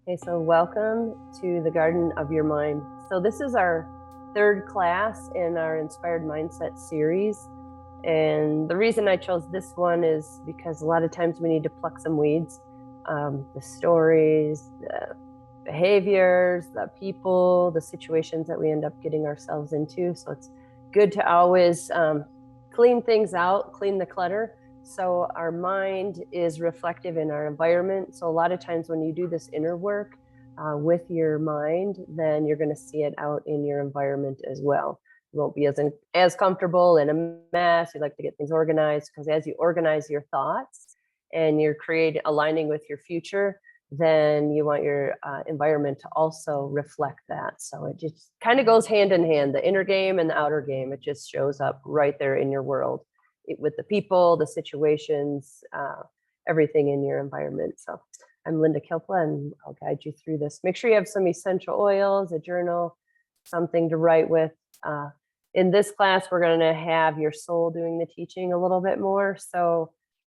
Okay, so welcome to the Garden of Your Mind. So this is our third class in our Inspired Mindset series. And the reason I chose this one is because a lot of times we need to pluck some weeds. The stories, the behaviors, the people, the situations that we end up getting ourselves into. So it's good to always clean things out, clean the clutter. So our mind is reflective in our environment. So a lot of times when you do this inner work with your mind, then you're going to see it out in your environment as well. You won't be as comfortable in a mess. You like to get things organized, because as you organize your thoughts and you're aligning with your future, then you want your environment to also reflect that. So it just kind of goes hand in hand, the inner game and the outer game. It just shows up right there in your world with the people, the situations, everything in your environment. So I'm Linda Kilpela, and I'll guide you through this. Make sure you have some essential oils, a journal, something to write with. In this class, we're going to have your soul doing the teaching a little bit more, so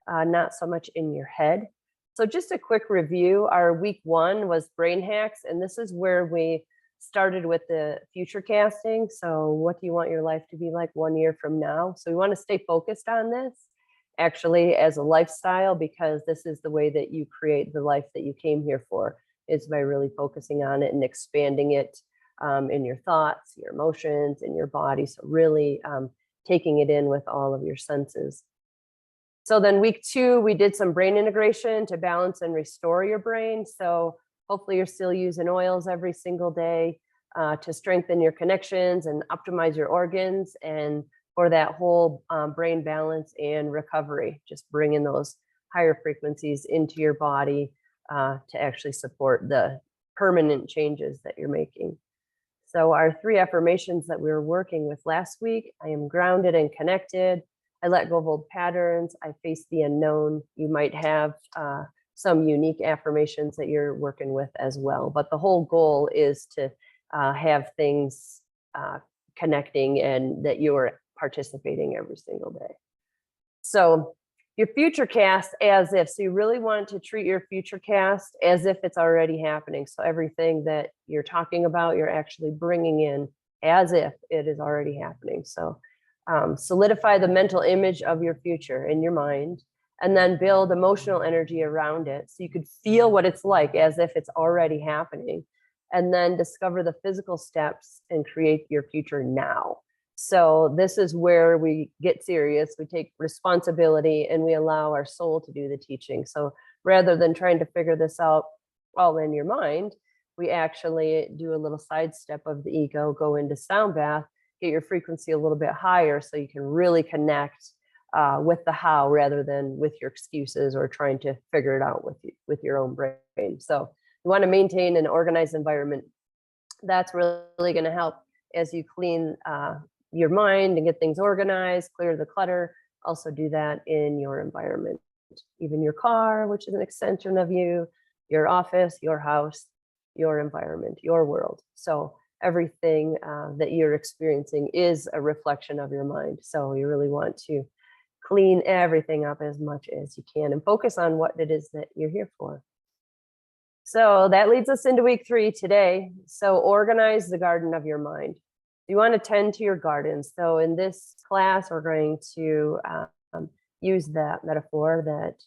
not so much in your head. So just a quick review. Our week 1 was brain hacks, and this is where we started with the future casting. So what do you want your life to be like 1 year from now? So we want to stay focused on this actually as a lifestyle, because this is the way that you create the life that you came here for, is by really focusing on it and expanding it in your thoughts, your emotions, and your body. So really taking it in with all of your senses. So then week 2, we did some brain integration to balance and restore your brain. So hopefully you're still using oils every single day to strengthen your connections and optimize your organs, and for that whole brain balance and recovery, just bringing those higher frequencies into your body to actually support the permanent changes that you're making. So our 3 affirmations that we were working with last week: I am grounded and connected. I let go of old patterns. I face the unknown. You might have some unique affirmations that you're working with as well. But the whole goal is to have things connecting and that you are participating every single day. So your future cast as if. So you really want to treat your future cast as if it's already happening. So everything that you're talking about, you're actually bringing in as if it is already happening. So solidify the mental image of your future in your mind, and then build emotional energy around it so you could feel what it's like as if it's already happening, and then discover the physical steps and create your future now. So this is where we get serious. We take responsibility and we allow our soul to do the teaching. So rather than trying to figure this out all in your mind, we actually do a little sidestep of the ego, go into sound bath, get your frequency a little bit higher so you can really connect with the how, rather than with your excuses or trying to figure it out with your own brain. So you want to maintain an organized environment. That's really going to help as you clean your mind and get things organized, clear the clutter. Also do that in your environment, even your car, which is an extension of you, your office, your house, your environment, your world. So everything that you're experiencing is a reflection of your mind. So you really want to clean everything up as much as you can and focus on what it is that you're here for. So that leads us into week 3 today. So organize the garden of your mind. You want to tend to your garden. So in this class, we're going to use that metaphor that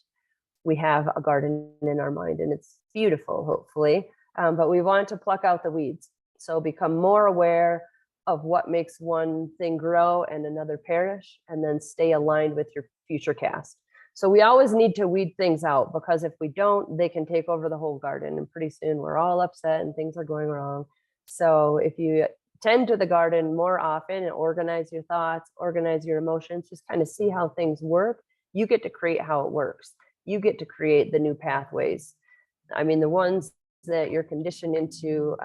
we have a garden in our mind, and it's beautiful, hopefully, but we want to pluck out the weeds. So become more aware of what makes one thing grow and another perish, and then stay aligned with your future cast. So we always need to weed things out, because if we don't, they can take over the whole garden, and pretty soon we're all upset and things are going wrong. So if you tend to the garden more often and organize your thoughts, organize your emotions, just kind of see how things work, you get to create how it works. You get to create the new pathways. I mean, the ones that you're conditioned into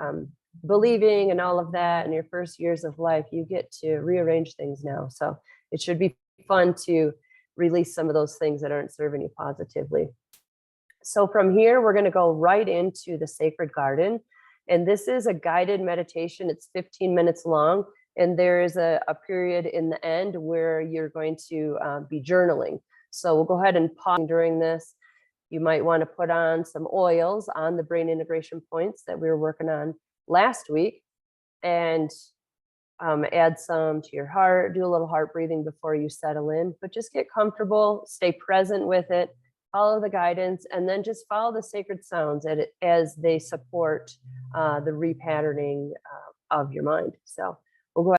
believing and all of that in your first years of life, you get to rearrange things now. So it should be fun to release some of those things that aren't serving you positively. So from here, we're going to go right into the sacred garden. And this is a guided meditation. It's 15 minutes long. And there is a period in the end where you're going to be journaling. So we'll go ahead and pause during this. You might want to put on some oils on the brain integration points that we were working on last week, and add some to your heart, do a little heart breathing before you settle in, but just get comfortable, stay present with it, follow the guidance, and then just follow the sacred sounds as they support the repatterning of your mind. So we'll go ahead.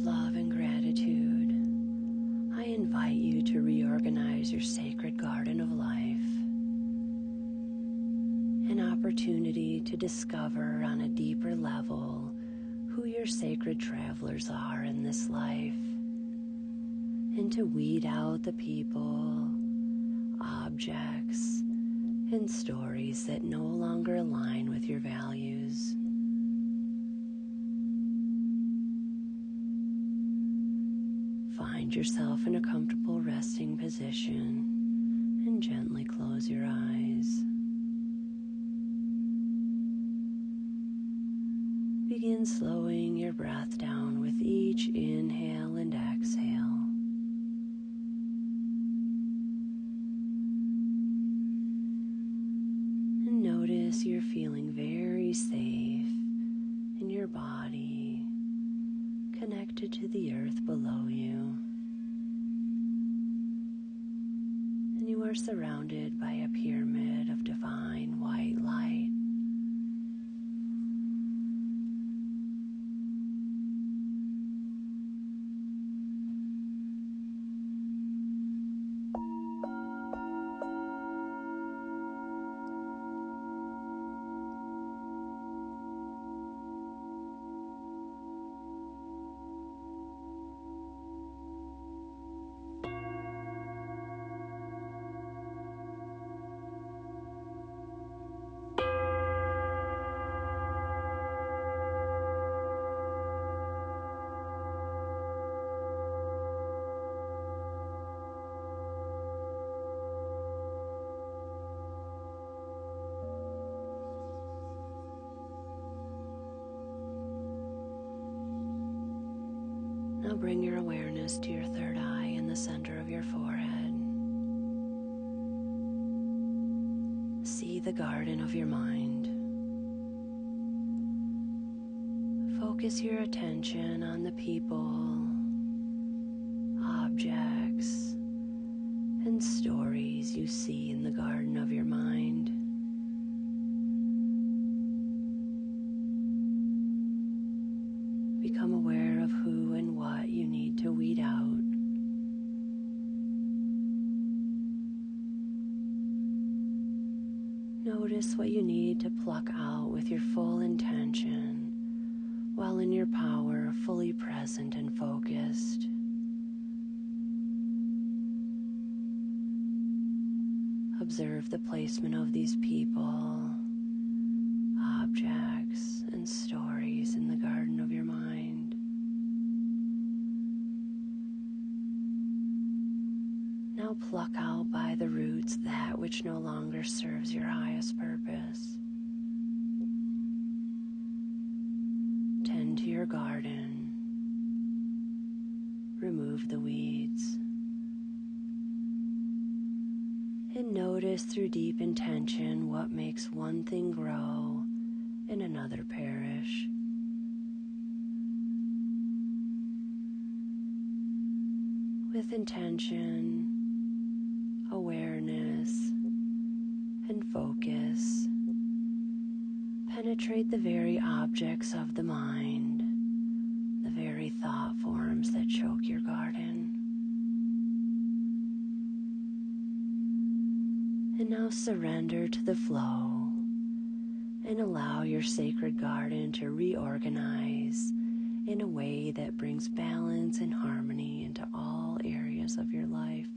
Love and gratitude, I invite you to reorganize your sacred garden of life, an opportunity to discover on a deeper level who your sacred travelers are in this life, and to weed out the people, objects, and stories that no longer align with your values. Find yourself in a comfortable resting position and gently close your eyes. Begin slowing your breath down with each inhale and exhale. And notice you're feeling very safe in your body, connected to the earth below you. And you are surrounded by a pyramid of divine white light. Now bring your awareness to your third eye in the center of your forehead. See the garden of your mind. Focus your attention on the people, objects, and stories you see in the garden of your mind. Become aware of who and what you need to weed out. Notice what you need to pluck out with your full intention, while in your power, fully present and focused. Observe the placement of these people, objects, and stories in the garden of your mind. Now pluck out by the roots that which no longer serves your highest purpose. Tend to your garden. Remove the weeds. And notice through deep intention what makes one thing grow and another perish. With intention, awareness, and focus, penetrate the very objects of the mind, the very thought forms that choke your garden. And now surrender to the flow and allow your sacred garden to reorganize in a way that brings balance and harmony into all areas of your life.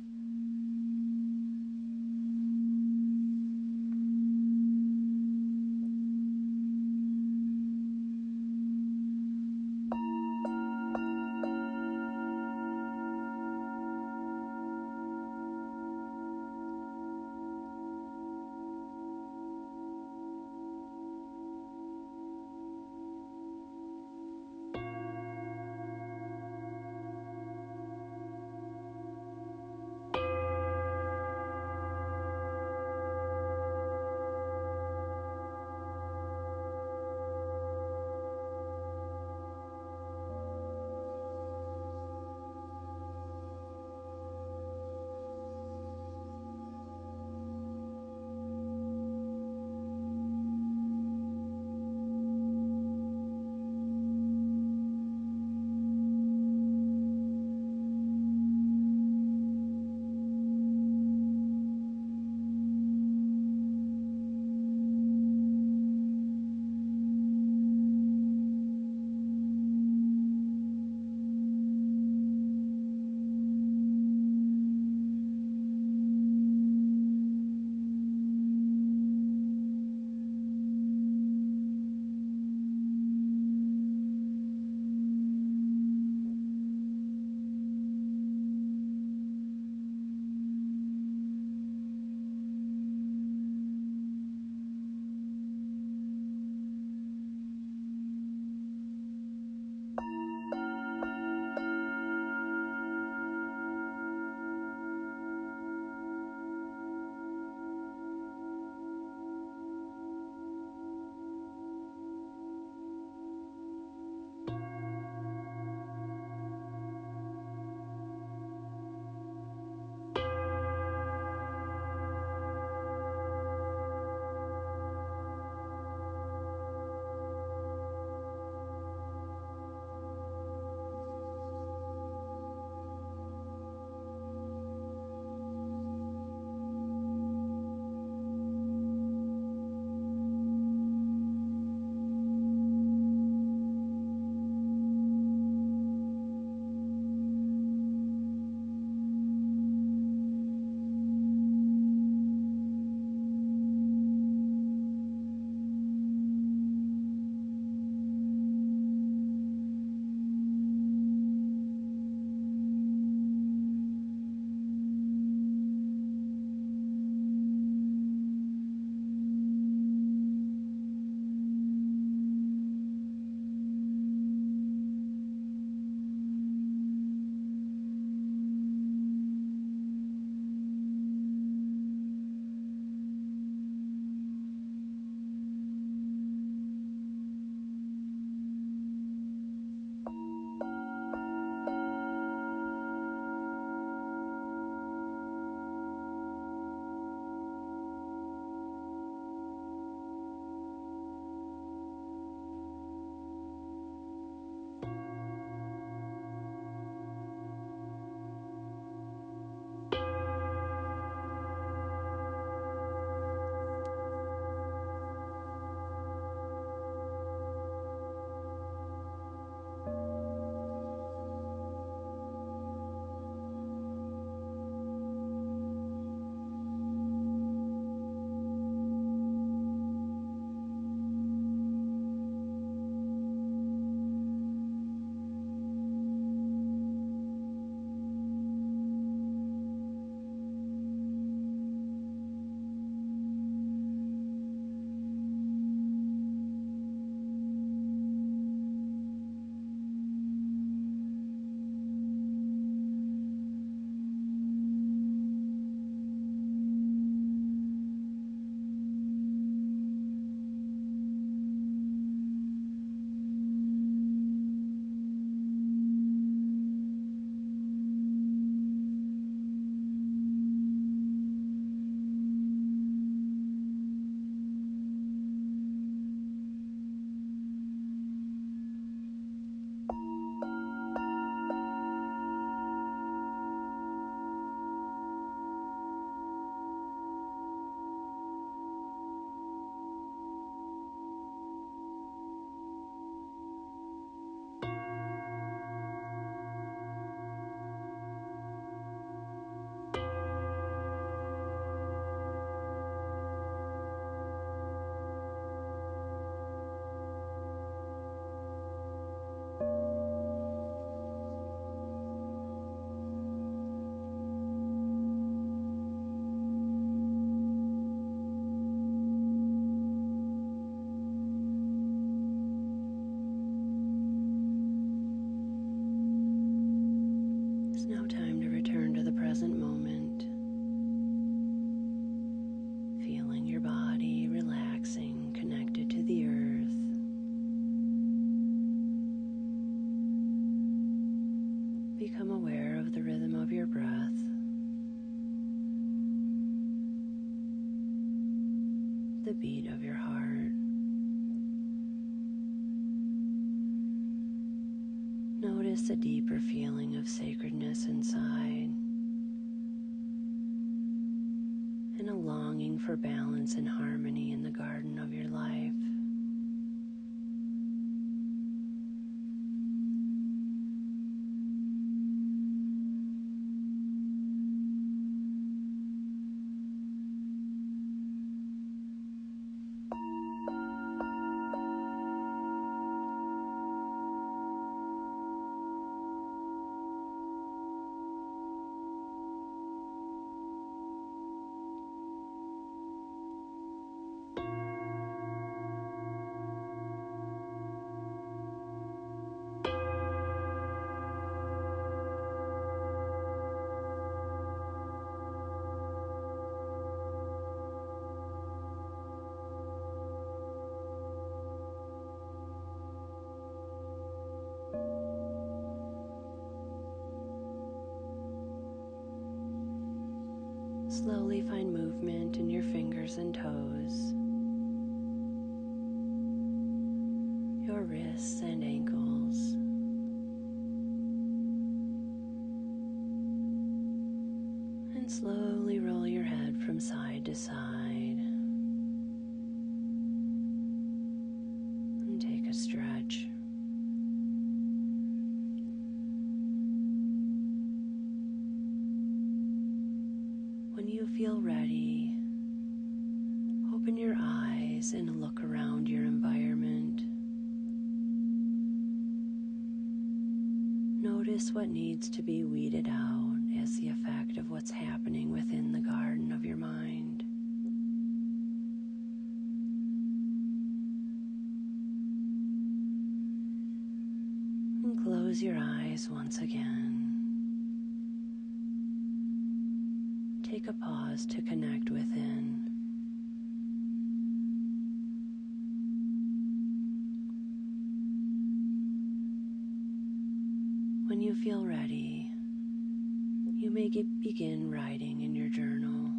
heartbeat of your heart. Notice a deeper feeling of sacredness inside and a longing for balance and harmony in the garden of your life. Slowly find movement in your fingers and toes, your wrists and ankles, and slowly roll your head from side to side and take a stretch. When you feel ready, open your eyes and look around your environment. Notice what needs to be weeded out as the effect of what's happening within the garden of your mind. And close your eyes once again. Take a pause to connect within. When you feel ready, you may begin writing in your journal.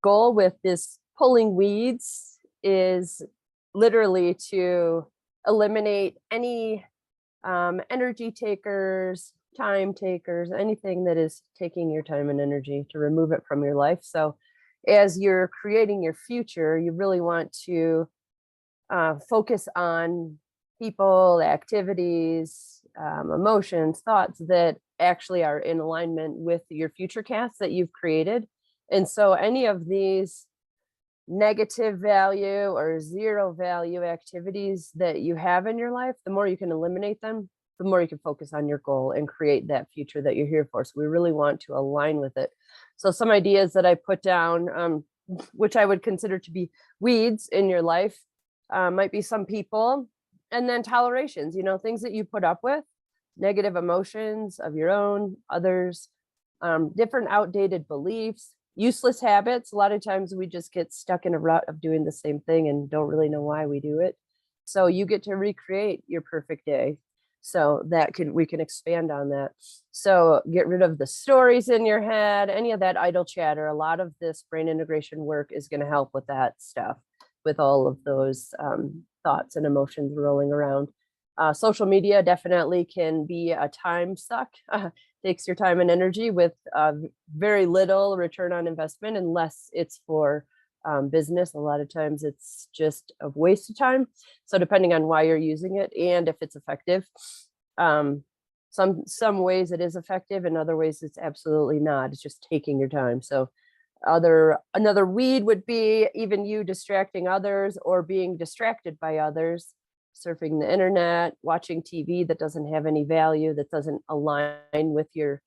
Goal with this pulling weeds is literally to eliminate any energy takers, time takers, anything that is taking your time and energy, to remove it from your life. So as you're creating your future, you really want to focus on people, activities, emotions, thoughts that actually are in alignment with your future cast that you've created. And so any of these negative value or zero value activities that you have in your life, the more you can eliminate them, the more you can focus on your goal and create that future that you're here for. So we really want to align with it. So some ideas that I put down, which I would consider to be weeds in your life, might be some people, and then tolerations, things that you put up with, negative emotions of your own, others, different outdated beliefs, useless habits. A lot of times we just get stuck in a rut of doing the same thing and don't really know why we do it. So you get to recreate your perfect day. So we can expand on that. So get rid of the stories in your head, any of that idle chatter. A lot of this brain integration work is going to help with that stuff, with all of those thoughts and emotions rolling around. Social media definitely can be a time suck. Takes your time and energy with very little return on investment, unless it's for business. A lot of times it's just a waste of time. So depending on why you're using it and if it's effective, some ways it is effective, and other ways it's absolutely not. It's just taking your time. So another weed would be even you distracting others or being distracted by others, surfing the internet, watching TV that doesn't have any value, that doesn't align with your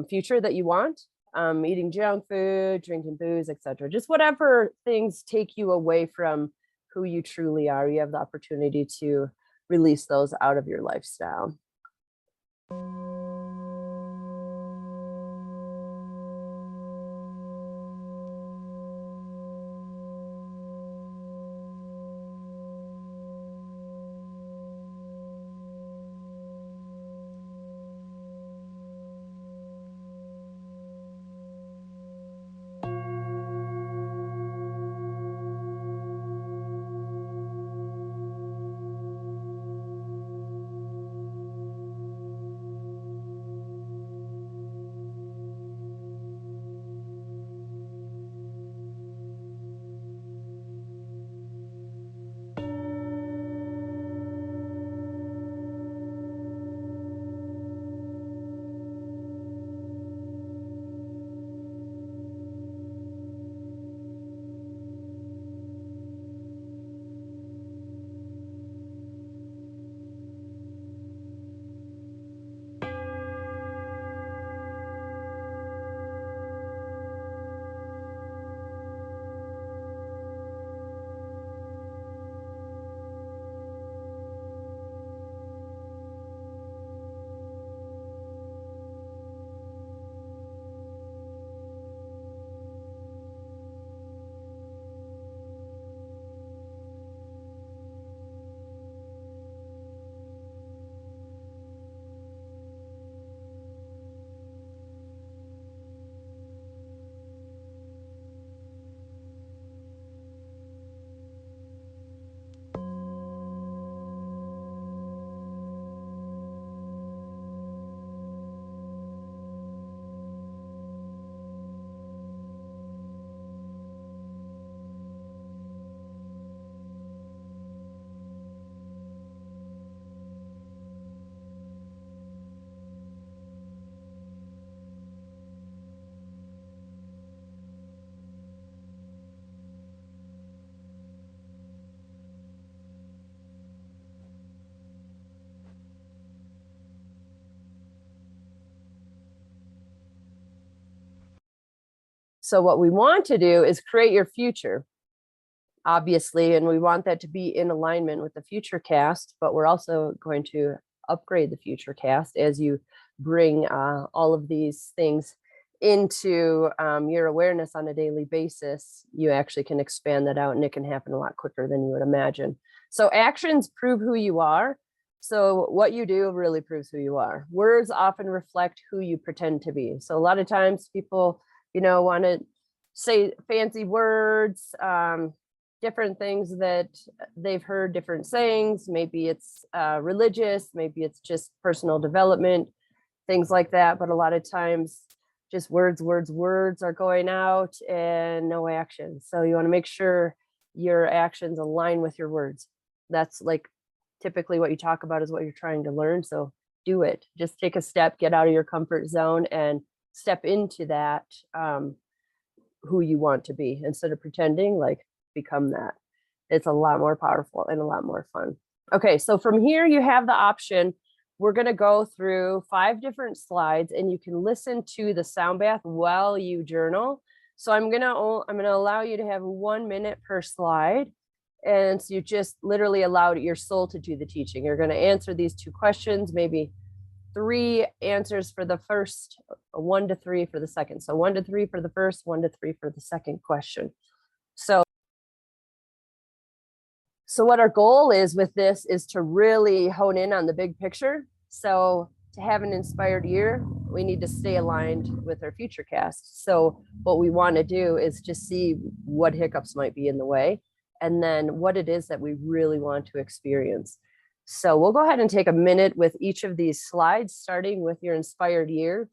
future that you want, eating junk food, drinking booze, etc. Just whatever things take you away from who you truly are. You have the opportunity to release those out of your lifestyle. So what we want to do is create your future, obviously, and we want that to be in alignment with the future cast, but we're also going to upgrade the future cast as you bring all of these things into your awareness on a daily basis. You actually can expand that out, and it can happen a lot quicker than you would imagine. So actions prove who you are. So what you do really proves who you are. Words often reflect who you pretend to be. So a lot of times people, want to say fancy words, different things that they've heard, different sayings. Maybe it's religious, maybe it's just personal development, things like that. But a lot of times just words are going out and no action. So you want to make sure your actions align with your words. That's like typically what you talk about is what you're trying to learn. So do it. Just take a step, get out of your comfort zone and step into that, who you want to be, instead of pretending, like become that. It's a lot more powerful and a lot more fun. Okay, so from here you have the option we're going to go through 5 different slides, and you can listen to the sound bath while you journal. So I'm going to allow you to have 1 minute per slide. And so you just literally allowed your soul to do the teaching. You're going to answer these 2 questions, maybe 3 answers for the first, 1 to 3 for the second. So 1 to 3 for the first, 1 to 3 for the second question. So what our goal is with this is to really hone in on the big picture. So to have an inspired year, we need to stay aligned with our future cast. So what we want to do is just see what hiccups might be in the way, and then what it is that we really want to experience. So we'll go ahead and take a minute with each of these slides, starting with your inspired year.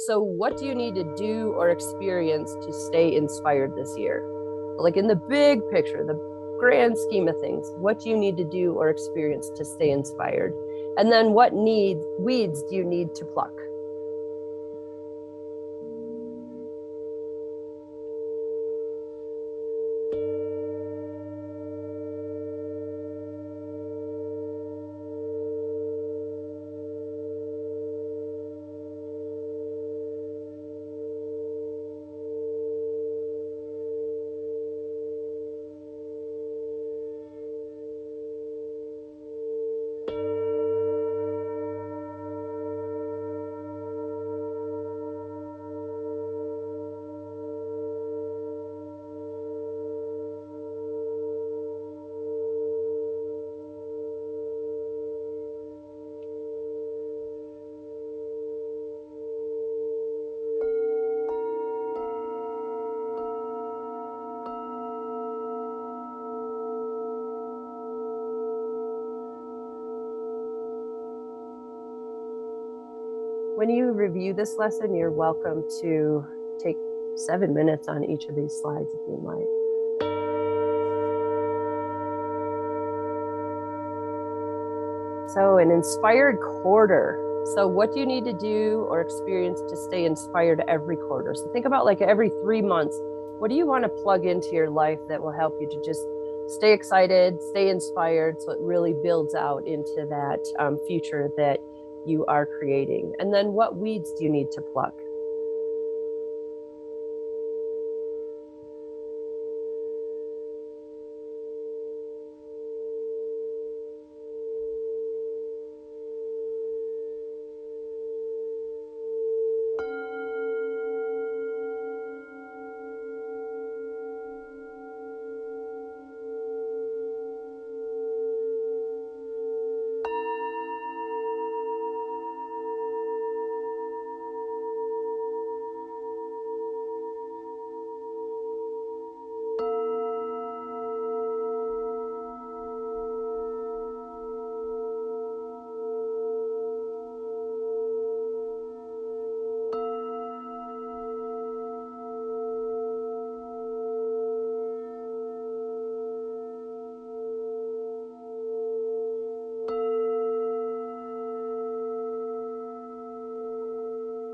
So what do you need to do or experience to stay inspired this year? Like in the big picture, the grand scheme of things, what do you need to do or experience to stay inspired? And then what weeds do you need to pluck? When you review this lesson, you're welcome to take 7 minutes on each of these slides if you like. So an inspired quarter. So what do you need to do or experience to stay inspired every quarter? So think about like every 3 months, what do you want to plug into your life that will help you to just stay excited, stay inspired, so it really builds out into that future that you are creating? And then what weeds do you need to pluck?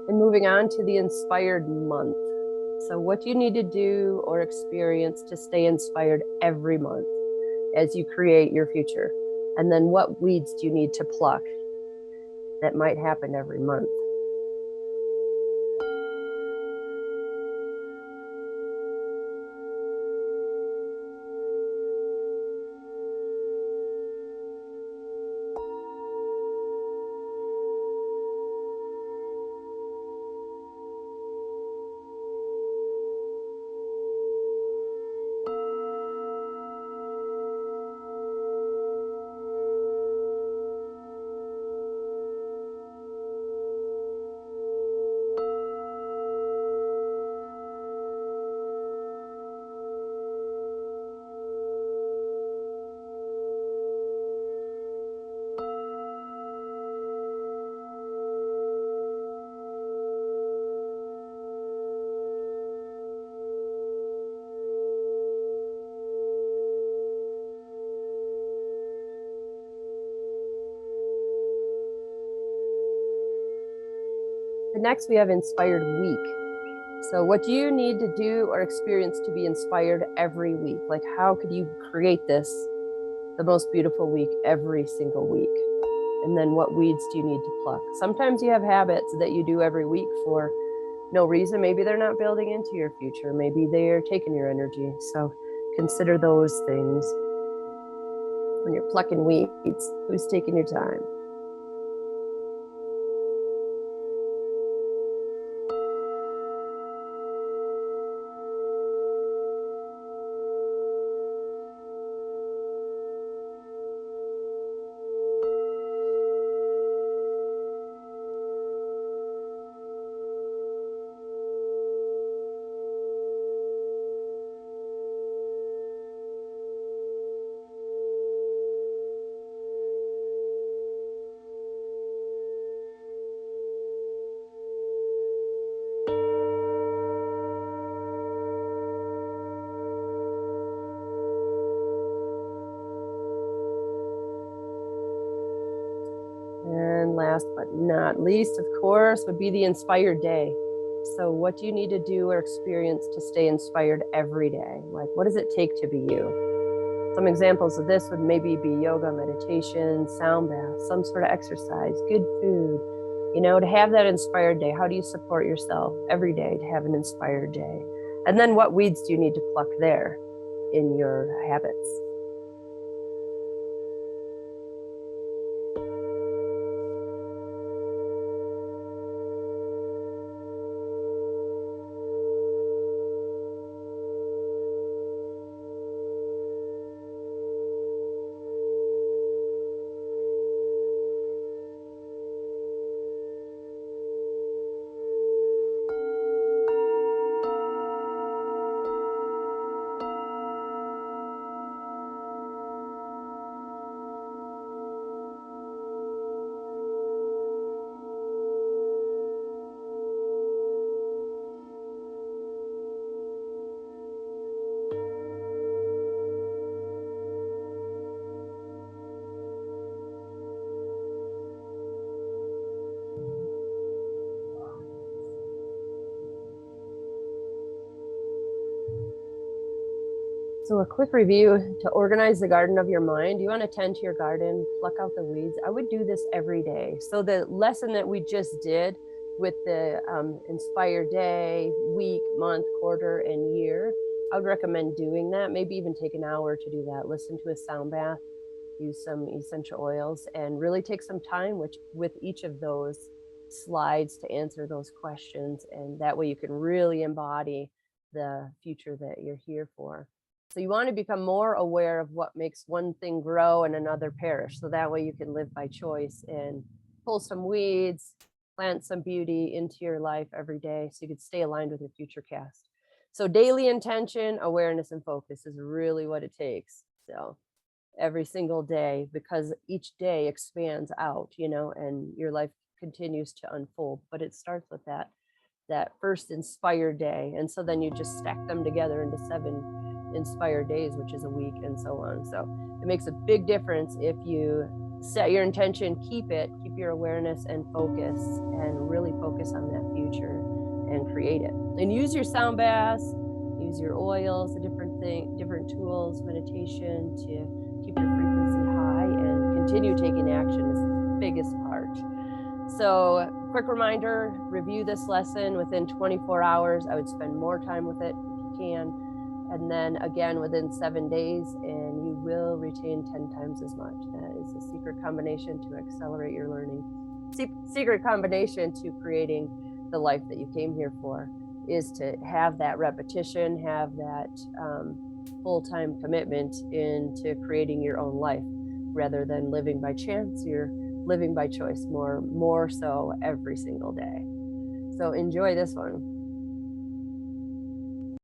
And moving on to the inspired month. So what do you need to do or experience to stay inspired every month as you create your future? And then what weeds do you need to pluck that might happen every month? Next, we have inspired week. So what do you need to do or experience to be inspired every week? Like, how could you create this the most beautiful week every single week? And then what weeds do you need to pluck? Sometimes you have habits that you do every week for no reason. Maybe they're not building into your future. Maybe they're taking your energy. So consider those things when you're plucking weeds. Who's taking your time? And last but not least, of course, would be the inspired day. So what do you need to do or experience to stay inspired every day? Like, what does it take to be you? Some examples of this would maybe be yoga, meditation, sound bath, some sort of exercise, good food. To have that inspired day. How do you support yourself every day to have an inspired day? And then what weeds do you need to pluck there in your habits? So a quick review to organize the garden of your mind. You want to tend to your garden, pluck out the weeds. I would do this every day. So the lesson that we just did with the inspired day, week, month, quarter, and year, I would recommend doing that. Maybe even take an hour to do that. Listen to a sound bath, use some essential oils, and really take some time with each of those slides to answer those questions. And that way you can really embody the future that you're here for. So you want to become more aware of what makes one thing grow and another perish. So that way you can live by choice and pull some weeds, plant some beauty into your life every day so you can stay aligned with your future cast. So daily intention, awareness, and focus is really what it takes. So every single day, because each day expands out, and your life continues to unfold. But it starts with that first inspired day. And so then you just stack them together into 7 inspired days, which is a week, and so on. So it makes a big difference if you set your intention, keep your awareness and focus, and really focus on that future and create it. And use your sound baths, use your oils, the different tools, meditation to keep your frequency high, and continue taking action is the biggest part. So quick reminder, review this lesson within 24 hours. I would spend more time with it if you can. And then again within 7 days, and you will retain 10 times as much. That is a secret combination to accelerate your learning. Secret combination to creating the life that you came here for is to have that repetition, have that full-time commitment into creating your own life rather than living by chance. You're living by choice more so every single day. So enjoy this one.